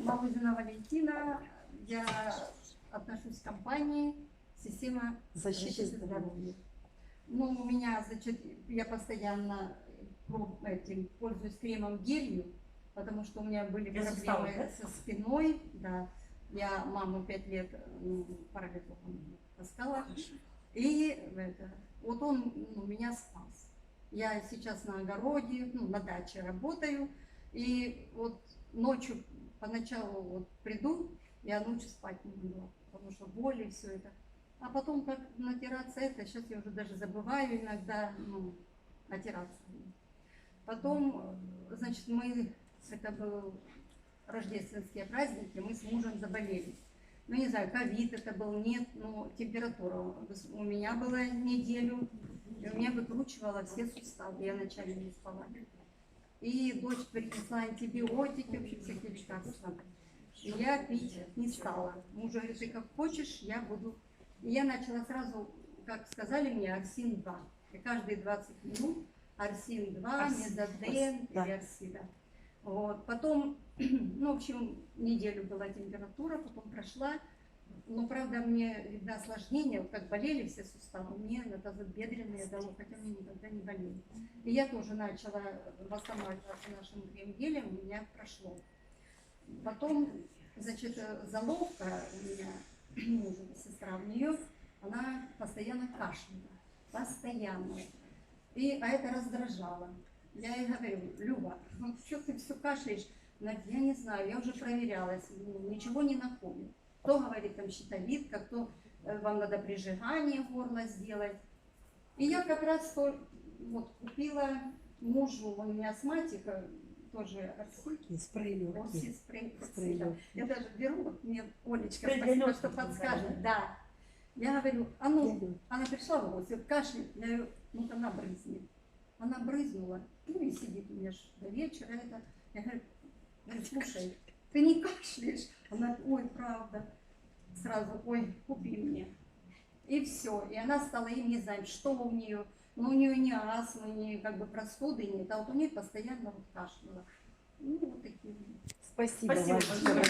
Малузина Валентина. Я отношусь к компании «Система защиты здоровья». Ну, у меня, значит, я постоянно пользуюсь кремом гелью, потому что у меня были проблемы со спиной. Да. Я маму 5 лет паралитиком таскала. И вот он меня спас. Я сейчас на огороде, на даче работаю. И вот ночью, поначалу вот приду, я ночью спать не могла, потому что боли и все это. А потом как натираться это, сейчас я уже даже забываю иногда, натираться. Потом, значит, это был рождественские праздники, мы с мужем заболели. Ну, не знаю, ковид это был, нет, но температура у меня была неделю, и у меня выкручивала все суставы, я ночами не спала. И дочь принесла антибиотики, вообще всякие лекарства. И я пить не стала. Муж говорит, ты как хочешь, я буду. И я начала сразу, как сказали мне, Арсин-2. И каждые 20 минут Арсин-2, Мезоден или Арсида. Вот. Потом, в общем, неделю была температура, потом прошла. Но, правда, мне, видно, осложнения, вот как болели все суставы, мне на тазобедренные дало, хотя мне никогда не болели. И я тоже начала восстанавливаться нашим крем-гелем, у меня прошло. Потом, значит, заловка у меня, мужа, сестра у нее, она постоянно кашляла, постоянно. А это раздражало. Я ей говорю, Люба, ну что ты все кашляешь? Она говорит, я не знаю, я уже проверялась, ничего не находит. Кто говорит, там щитовидка, кто вам надо прижигание горла сделать. И я как раз вот купила мужу, у меня астматика, тоже спрей. Я даже беру, вот мне Олечка, спасибо, что подскажет. Да. Я говорю, она пришла в гости, кашляет, я говорю, ну-ка набрызни. Она брызнула, и сидит у меня до вечера. Я говорю, слушай, ты не кашляешь? Она говорит, ой, правда. Сразу, ой, купи мне. И все. И она стала, и не знаю, что у нее. Но у нее ни астмы, ни как бы простуды нет, а вот у нее постоянно вот кашляла. Ну, вот такие. Спасибо.